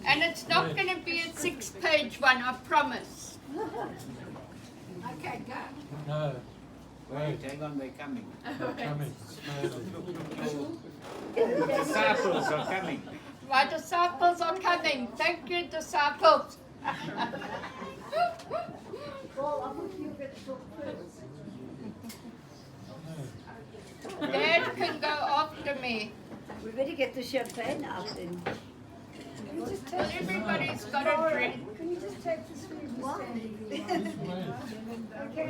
And it's not going to be a 6-page one, I promise. Okay, go. No. Wait, hang on, they're coming. They're coming. The disciples are coming. My disciples are coming. Thank you, disciples. Dad can go after me. We better get the champagne out then. Well, everybody's got a drink. Can you just take the screen and stand if you want? Okay.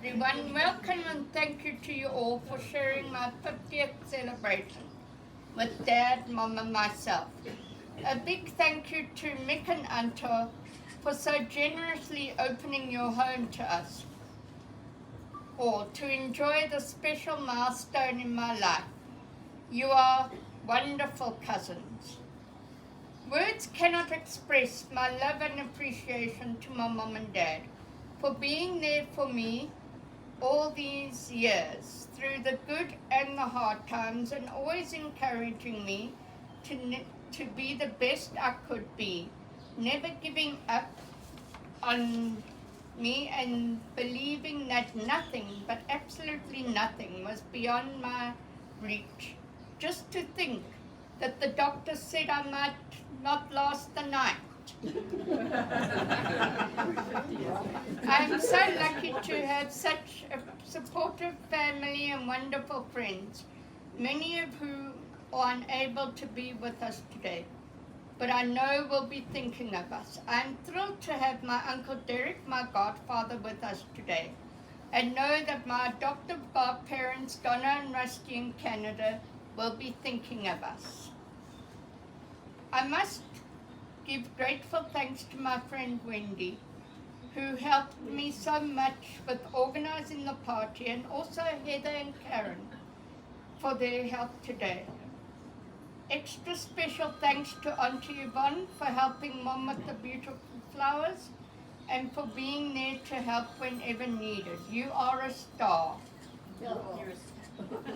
Everyone, welcome and thank you to you all for sharing my 50th celebration with Dad, Mum and myself. A big thank you to Mick and Anto for so generously opening your home to us, or to enjoy this special milestone in my life. You are wonderful cousins. Words cannot express my love and appreciation to my mum and dad for being there for me all these years, through the good and the hard times, and always encouraging me to be the best I could be, never giving up on me and believing that nothing, but absolutely nothing, was beyond my reach. Just to think that the doctor said I might not last the night. I am so lucky to have such a supportive family and wonderful friends, many of whom are unable to be with us today, but I know will be thinking of us. I am thrilled to have my Uncle Derek, my godfather, with us today, and know that my adoptive godparents, Donna and Rusty in Canada, will be thinking of us. I must give grateful thanks to my friend Wendy, who helped me so much with organizing the party, and also Heather and Karen for their help today. Extra special thanks to Auntie Yvonne for helping Mom with the beautiful flowers and for being there to help whenever needed. You are a star.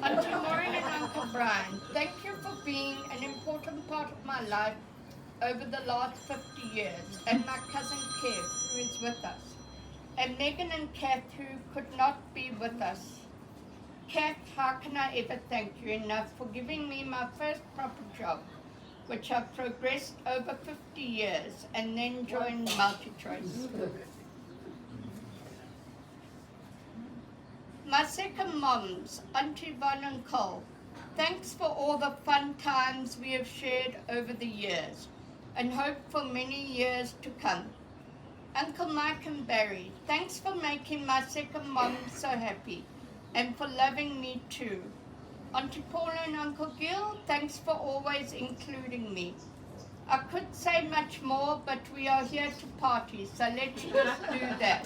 Auntie Maureen and Uncle Brian, thank you for being an important part of my life over the last 50 years, and my cousin Kev, who is with us, and Megan and Kath, who could not be with us. Kath, how can I ever thank you enough for giving me my first proper job, which I've progressed over 50 years, and then joined MultiChoice. My second moms, Auntie Yvonne and Cole, thanks for all the fun times we have shared over the years, and hope for many years to come. Uncle Mike and Barry, thanks for making my second mom so happy, and for loving me too. Auntie Paula and Uncle Gil, thanks for always including me. I could say much more, but we are here to party, so let's just do that.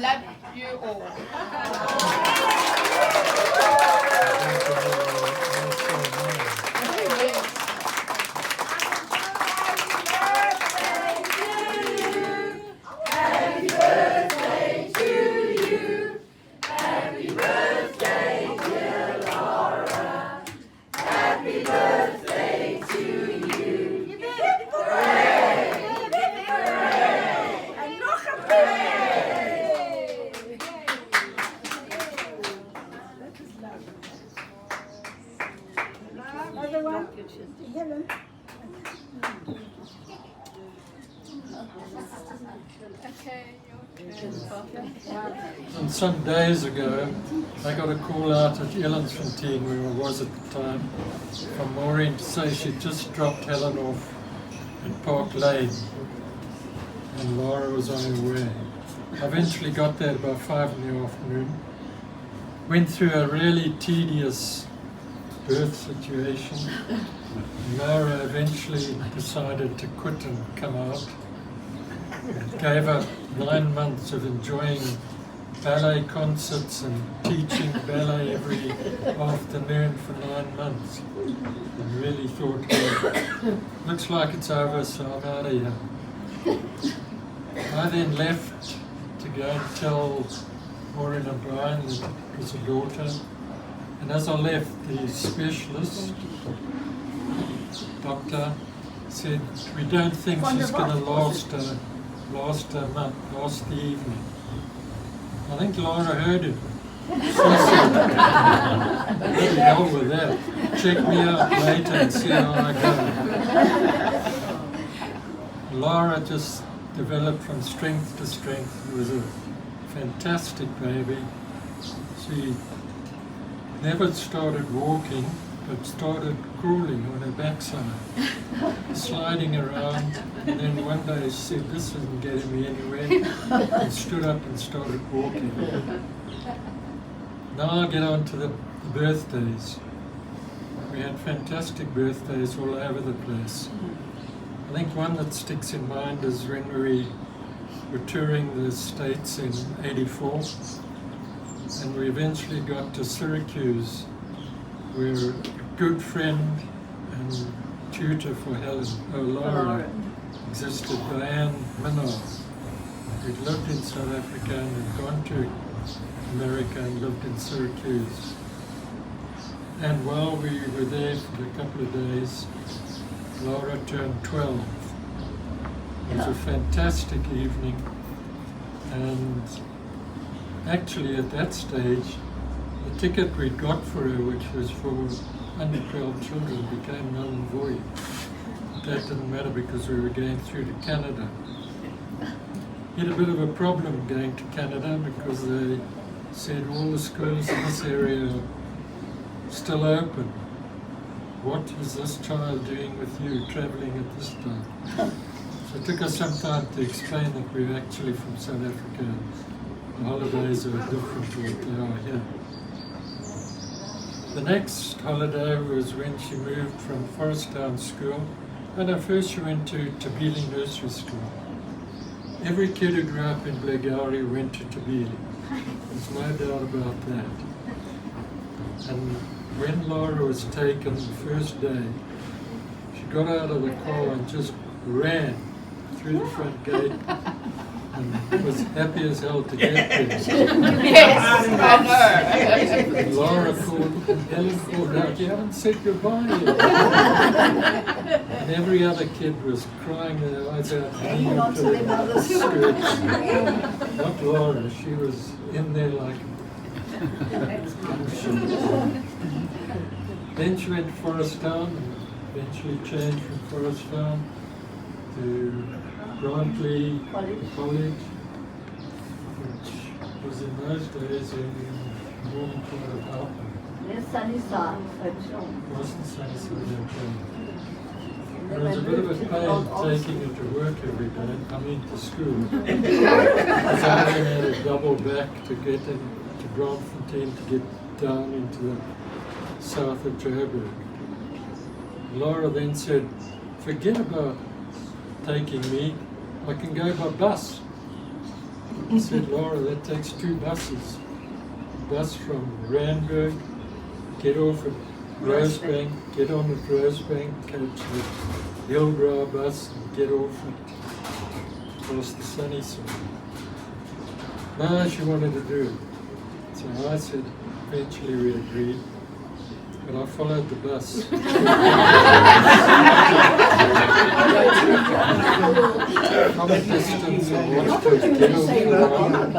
Love you all. Happy birthday to you. Happy birthday, dear Lara. Happy birthday to you. Hooray! Hooray! And nog een hooray! Another one. Helen. And some days ago, I got a call out at Elensfontein, where I was at the time, from Maureen to say she just dropped Helen off at Park Lane, and Lara was on her way. I eventually got there about 5 in the afternoon, went through a really tedious birth situation. Lara eventually decided to quit and come out. It gave up 9 months of enjoying ballet concerts and teaching ballet every afternoon for 9 months. And really thought, well, looks like it's over, so I'm out of here. I then left to go and tell Maureen O'Brien that it was a daughter. And as I left, the specialist, doctor, said, we don't think she's going to last a month, last the evening. I think Lara heard it. She said, bloody hell with that. Check me out later and see how I go. Lara just developed from strength to strength. It was a fantastic baby. She never started walking, but started crawling on her backside, sliding around, and then one day she said, this isn't getting me anywhere, and stood up and started walking. Now I get on to the birthdays. We had fantastic birthdays all over the place. I think one that sticks in mind is when we were touring the States in '84, and we eventually got to Syracuse, where a good friend and tutor for Lara existed, Diane Minnow, who'd lived in South Africa and had gone to America and lived in Syracuse. And while we were there for a couple of days, Lara turned 12. It was a fantastic evening, and actually at that stage, the ticket we'd got for her, which was for under 12 children, became null and void. That didn't matter because we were going through to Canada. We had a bit of a problem going to Canada because they said all the schools in this area are still open. What is this child doing with you travelling at this time? So it took us some time to explain that we're actually from South Africa. The holidays are different to what they are here. The next holiday was when she moved from Forest Town School, and first she went to Tabili Nursery School. Every kid who grew up in Blairgowrie went to Tabili. There's no doubt about that. And when Lara was taken the first day, she got out of the car and just ran through the front gate and was happy as hell to get there. Yes, I know. And Lara called, and Helen called out, you haven't said goodbye yet. And every other kid was crying their eyes out, hanging onto their mother's skirts. Not Lara, she was in there like then she went to Forest Town and eventually changed from Forest Town to Grantley College, which was in those days in the northern part of Alton. Yes, Sunnyside. Wasn't Sunnyside. It was a bit of a pain taking her to work every day, I mean to school. Because I then had to double back to get into Grantfontein to get down into the south of Joburg. Lara then said, forget about taking me, I can go by bus. I said, Lara, that takes 2 buses. A bus from Randburg, get off at Rosebank, get on at Rosebank, catch the Hillbrow bus and get off at across the Sunnyside. No, she wanted to do it. So I said, eventually we agreed. But I followed the bus. From a distance, I watched her get off the line,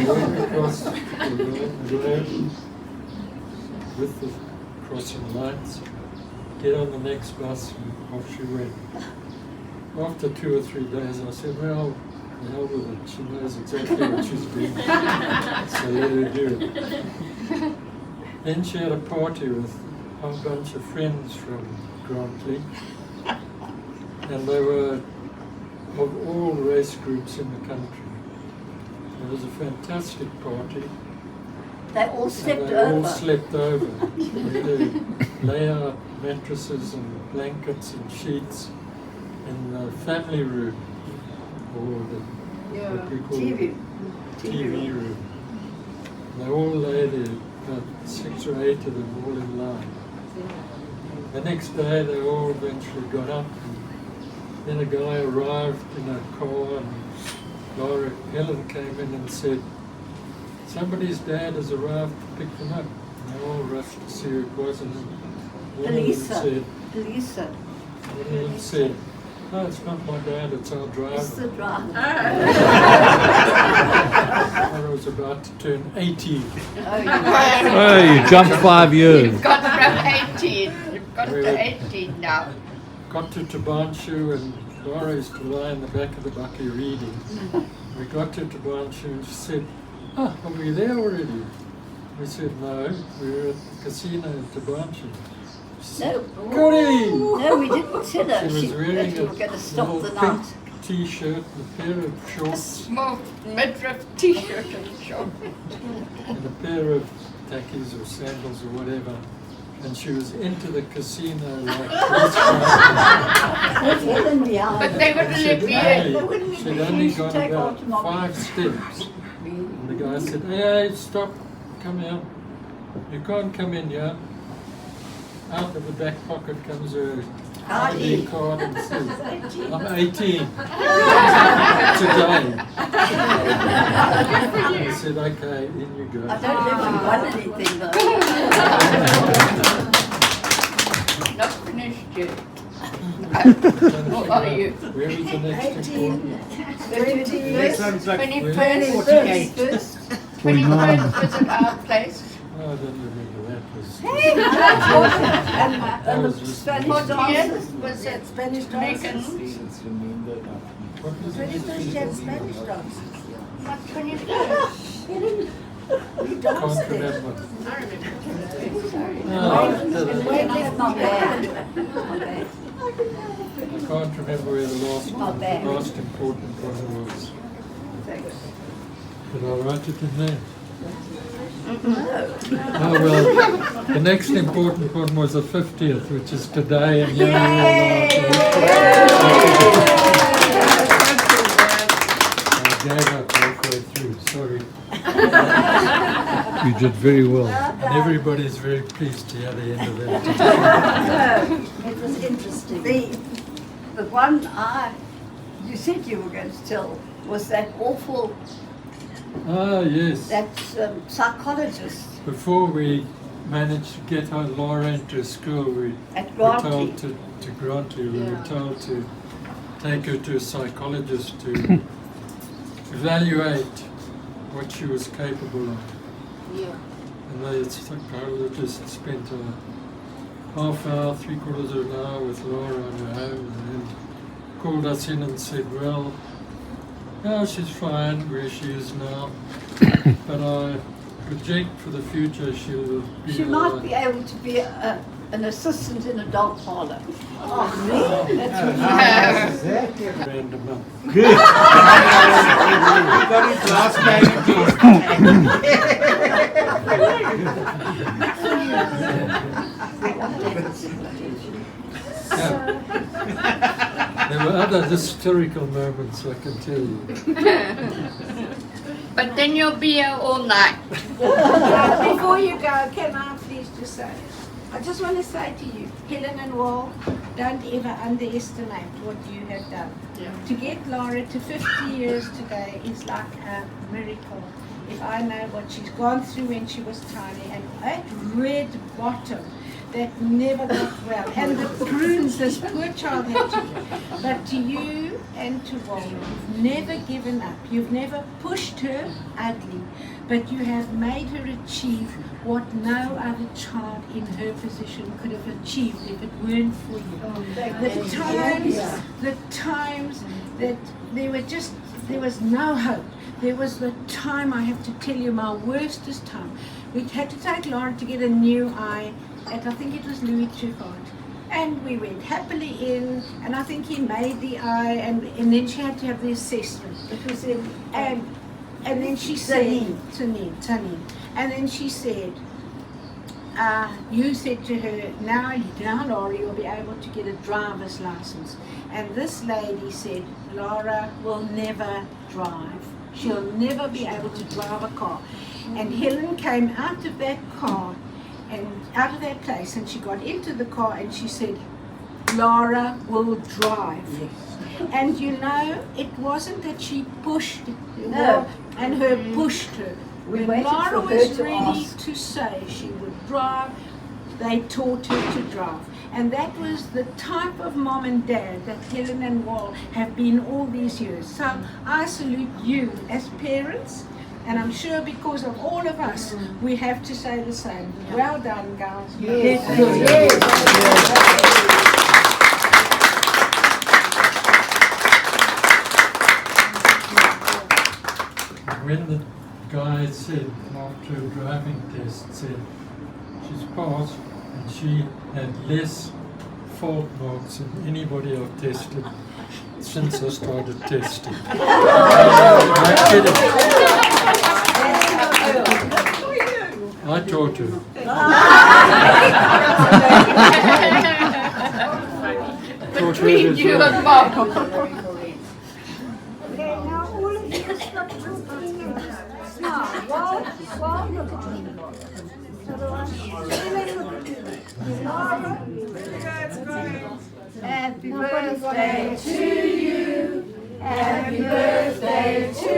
walk across the road with the crossing lights, get on the next bus, and off she went. After 2 or 3 days, I said, well, the hell with it. She knows exactly what she's doing, so let her do it. Then she had a party with a whole bunch of friends from Grantley, and they were of all race groups in the country. It was a fantastic party. They all slept They over. all slept over. We had to lay out mattresses and blankets and sheets in the family room, or what we call TV room. They all lay there, about 6 or 8 of them, all in line. The next day they all eventually got up and Then a guy arrived in a car and Helen came in and said, somebody's dad has arrived to pick them up. And they all rushed to see who it was, and one of them Elisa. said, Elisa. one of them said, no, it's not my dad, it's our It's driver. the driver. I was about to turn 18. Hey, you jumped 5 years. You've got from 18. You've got to 18 now. Got to Tabanshu and Lara used to lie in the back of the bucky reading. We got to Tabanshu and she said, are we there already? We said, no, we were at the casino in Tabanshu. No. Goody! No, we didn't tell her. She was wearing that a we were going to stop little the pink night. t-shirt and a pair of shorts Small midriff t-shirt and short. and a pair of tackies or sandals or whatever. And she was into the casino like this. With Helen behind. But they wouldn't let me in. She'd only gone about 5 steps. And the guy said, hey, stop, come here. You can't come in here. Out of the back pocket comes her ID card and says, I'm 18. Today. I said, okay, in you go. I don't know if you won anything though. Not finished yet. How are you? Where is the next important? Next one's like 21st, 48. 21st was at our place. Oh, I don't remember that. And the was just- Spanish 40th dancers. was at Spanish Megan's. dances. What was it? 21st you had Spanish dances. Not 21st. You Can't danced there. remember. I remember. Sorry. No, Wayne left Not bad. Not I bad. can't remember where the Not bad. last important one was. Did I write it in there? Oh well, the next important one was the 50th, which is today, and here we are. I gave up halfway through, sorry. You did very well, and everybody's very pleased to hear the end of that. It was interesting. The one you said you were going to tell was that awful, Ah, yes. that psychologist Before we managed to get our Lara into school, we at were Grantley. told to Grantley, we were told to take her to a psychologist to evaluate what she was capable of. Yeah. And the psychologist spent a half hour, 3/4 of an hour with Lara on her own, and then called us in and said, well, now she's fine where she is now, but I project for the future she'll be She might be able to be an assistant in a dog parlour. Oh, really? That's what random month. He got his last There were other historical moments, I can tell you. But then you'll be here all night. Before you go, can I please just say, I just want to say to you, Helen and Wal, don't ever underestimate what you have done. Yeah. To get Lara to 50 years today is like a miracle. If I know what she's gone through when she was tiny, and that red bottom that never got well, and the prunes this poor child had to get. But to you and to Wal, you've never given up. You've never pushed her ugly, but you have made her achieve what no other child in her position could have achieved if it weren't for you. The times that there was no hope. There was the time, I have to tell you, my worstest time. We had to take Lara to get a new eye at, I think it was Louis Truffaut. And we went happily in, and I think he made the eye, and then she had to have the assessment. It was in And then she said, Tanin. Tanin. And then she said, you said to her, now Lara, you'll be able to get a driver's license. And this lady said, Lara will never drive. She'll never be able to drive a car. And Helen came out of that car and out of that place, and she got into the car and she said, Lara will drive. And you know, it wasn't that she pushed No. and her pushed her. We When waited Lara for her was to ready ask. to say she would drive, they taught her to drive. And that was the type of mom and dad that Helen and Wal have been all these years. So I salute you as parents, and I'm sure because of all of us, we have to say the same. Well done, guys. Yes. When the guy said after a driving test, said she's passed and she had less fault marks than anybody I've tested since I started testing. No kidding. I taught her. Between you and Mom. Okay, now all of you stop talking and now, while you're talking. Happy birthday to you. Happy birthday to